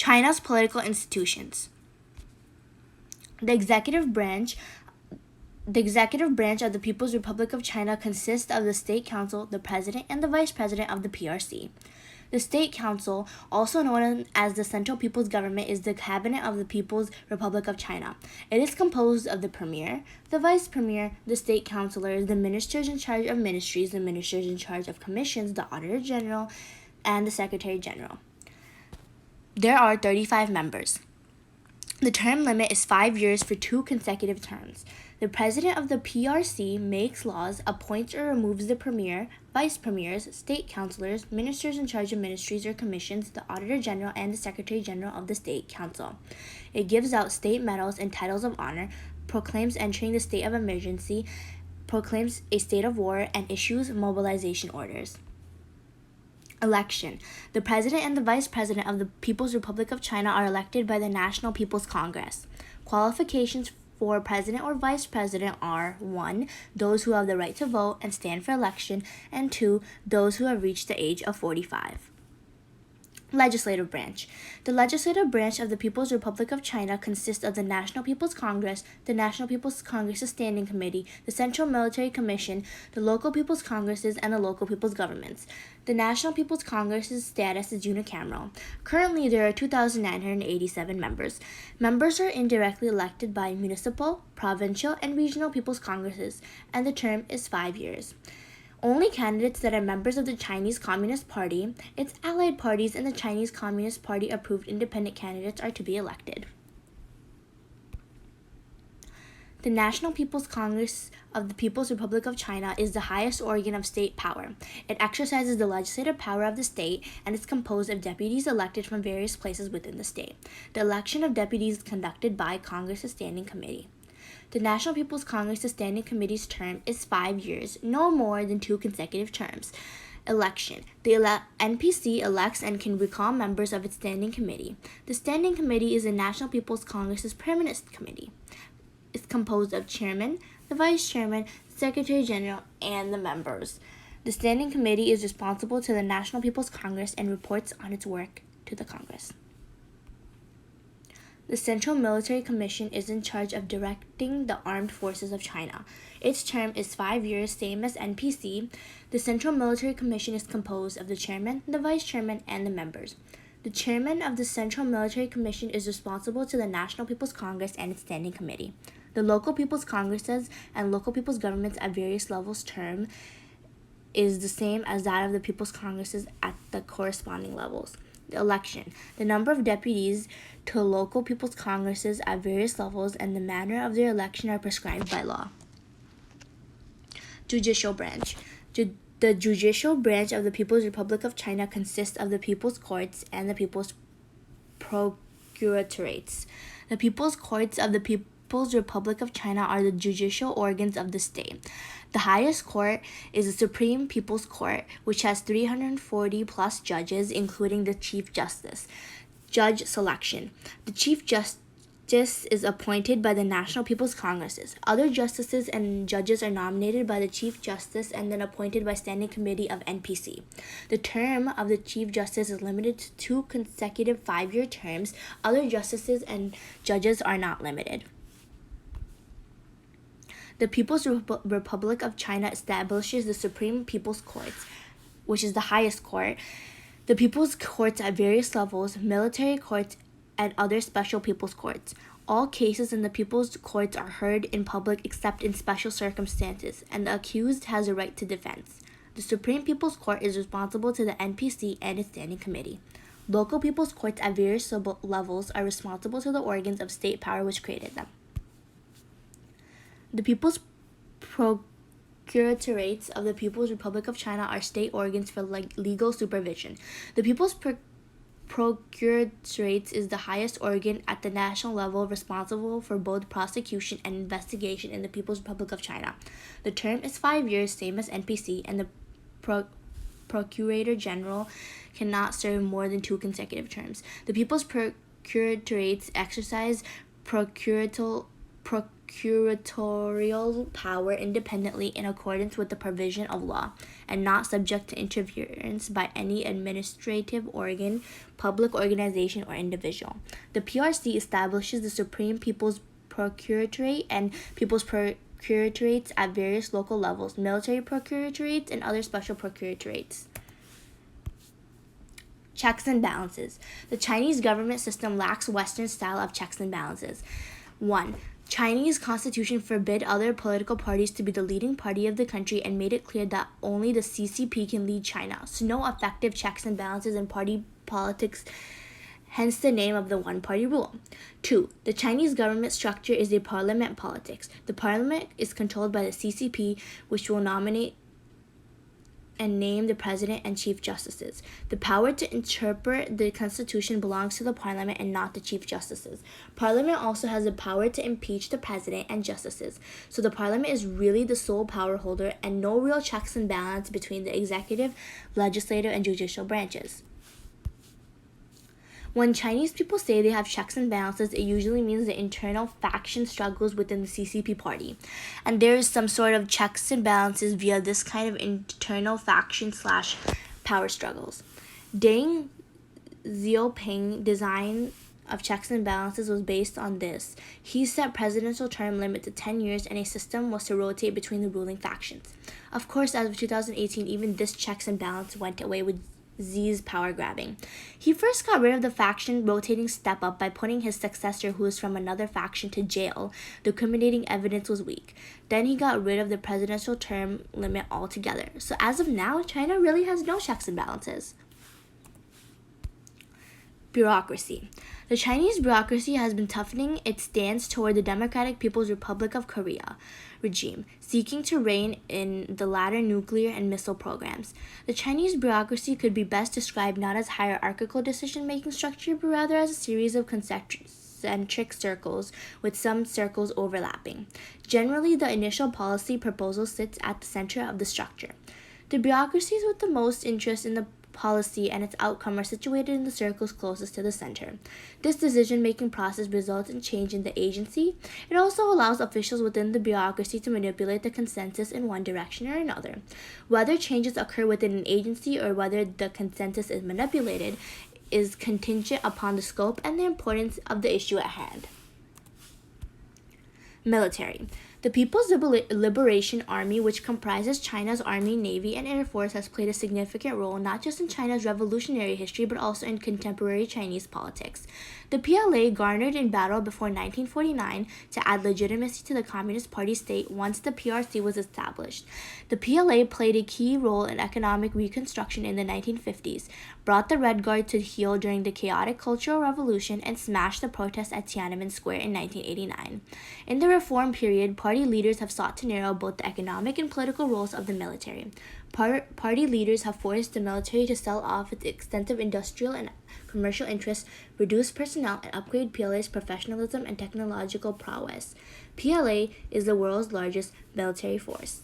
China's political institutions. The executive branch of the People's Republic of China consists of the State Council, the President, and the Vice President of the PRC. The State Council, also known as the Central People's Government, is the cabinet of the People's Republic of China. It is composed of the Premier, the Vice Premier, the State Councilors, the Ministers in charge of ministries, the Ministers in charge of commissions, the Auditor General, and the Secretary General. There are 35 members. The term limit is 5 years for 2 consecutive terms. The president of the PRC makes laws, appoints or removes the premier, vice premiers, state councilors, ministers in charge of ministries or commissions, the auditor general, and the secretary general of the state council. It gives out state medals and titles of honor, proclaims entering the state of emergency, proclaims a state of war, and issues mobilization orders. Election. The President and the Vice President of the People's Republic of China are elected by the National People's Congress. Qualifications for President or Vice President are 1. Those who have the right to vote and stand for election, and 2. Those who have reached the age of 45. Legislative branch. The legislative branch of the People's Republic of China consists of the National People's Congress, the National People's Congress Standing Committee, the Central Military Commission, the local People's Congresses, and the local People's Governments. The National People's Congress's status is unicameral. Currently, there are 2,987 members. Members are indirectly elected by municipal, provincial, and regional People's Congresses, and the term is 5 years. Only candidates that are members of the Chinese Communist Party, its allied parties, and the Chinese Communist Party approved independent candidates are to be elected. The National People's Congress of the People's Republic of China is the highest organ of state power. It exercises the legislative power of the state and is composed of deputies elected from various places within the state. The election of deputies is conducted by Congress's Standing Committee. The National People's Congress Standing Committee's term is 5 years, no more than 2 consecutive terms. Election. The NPC elects and can recall members of its Standing Committee. The Standing Committee is the National People's Congress's permanent committee. It's composed of chairman, the vice chairman, secretary general, and the members. The Standing Committee is responsible to the National People's Congress and reports on its work to the Congress. The Central Military Commission is in charge of directing the armed forces of China. Its term is 5 years, same as NPC. The Central Military Commission is composed of the chairman, the vice chairman, and the members. The chairman of the Central Military Commission is responsible to the National People's Congress and its Standing Committee. The local People's Congresses and local People's Governments at various levels term is the same as that of the People's Congresses at the corresponding levels. The election. The number of deputies to local People's Congresses at various levels and the manner of their election are prescribed by law. Judicial branch. The judicial branch of the People's Republic of China consists of the People's Courts and the People's Procuratorates. The People's Courts of the People's Republic of China are the judicial organs of the state. The highest court is the Supreme People's Court, which has 340 plus judges, including the Chief Justice. Judge selection. The Chief Justice is appointed by the National People's Congresses. Other justices and judges are nominated by the Chief Justice and then appointed by Standing Committee of NPC. The term of the Chief Justice is limited to 2 consecutive 5-year terms. Other justices and judges are not limited. The People's Republic of China establishes the Supreme People's Courts, which is the highest court, the People's Courts at various levels, military courts, and other special People's Courts. All cases in the People's Courts are heard in public except in special circumstances, and the accused has a right to defense. The Supreme People's Court is responsible to the NPC and its Standing Committee. Local People's Courts at various levels are responsible to the organs of state power which created them. The People's Procuratorates of the People's Republic of China are state organs for legal supervision. The People's Procuratorates is the highest organ at the national level responsible for both prosecution and investigation in the People's Republic of China. The term is 5 years, same as NPC, and the Procurator General cannot serve more than 2 consecutive terms. The People's Procuratorates exercise procuratorial curatorial power independently in accordance with the provision of law and not subject to interference by any administrative organ, public organization, or individual. The PRC establishes the Supreme People's Procuratorate and People's Procuratoriates at various local levels, military procuratoriates, and other special procuratoriates. Checks and balances. The Chinese government system lacks Western style of checks and balances. 1. Chinese constitution forbid other political parties to be the leading party of the country and made it clear that only the CCP can lead China. So no effective checks and balances in party politics, hence the name of the one-party rule. 2. The Chinese government structure is a parliament politics. The parliament is controlled by the CCP, which will nominate and name the president and chief justices. The power to interpret the constitution belongs to the parliament and not the chief justices. Parliament also has the power to impeach the president and justices. So the parliament is really the sole power holder and no real checks and balance between the executive, legislative, and judicial branches. When Chinese people say they have checks and balances, it usually means the internal faction struggles within the CCP party. And there is some sort of checks and balances via this kind of internal faction / power struggles. Deng Xiaoping's design of checks and balances was based on this. He set presidential term limit to 10 years and a system was to rotate between the ruling factions. Of course, as of 2018, even this checks and balance went away with Xi's power grabbing. He first got rid of the faction rotating step up by putting his successor, who was from another faction, to jail. The incriminating evidence was weak. Then he got rid of the presidential term limit altogether. So as of now, China really has no checks and balances. Bureaucracy. The Chinese bureaucracy has been toughening its stance toward the Democratic People's Republic of Korea regime, seeking to rein in the latter nuclear and missile programs. The Chinese bureaucracy could be best described not as hierarchical decision-making structure, but rather as a series of concentric circles, with some circles overlapping. Generally, the initial policy proposal sits at the center of the structure. The bureaucracies with the most interest in the policy and its outcome are situated in the circles closest to the center. This decision-making process results in change in the agency. It also allows officials within the bureaucracy to manipulate the consensus in one direction or another. Whether changes occur within an agency or whether the consensus is manipulated is contingent upon the scope and the importance of the issue at hand. Military. The People's Liberation Army, which comprises China's Army, Navy, and Air Force, has played a significant role not just in China's revolutionary history but also in contemporary Chinese politics. The PLA garnered in battle before 1949 to add legitimacy to the Communist Party state once the PRC was established. The PLA played a key role in economic reconstruction in the 1950s, brought the Red Guard to heel during the chaotic Cultural Revolution, and smashed the protests at Tiananmen Square in 1989. In the reform period, party leaders have sought to narrow both the economic and political roles of the military. Party leaders have forced the military to sell off its extensive industrial and commercial interests, reduce personnel, and upgrade PLA's professionalism and technological prowess. PLA is the world's largest military force.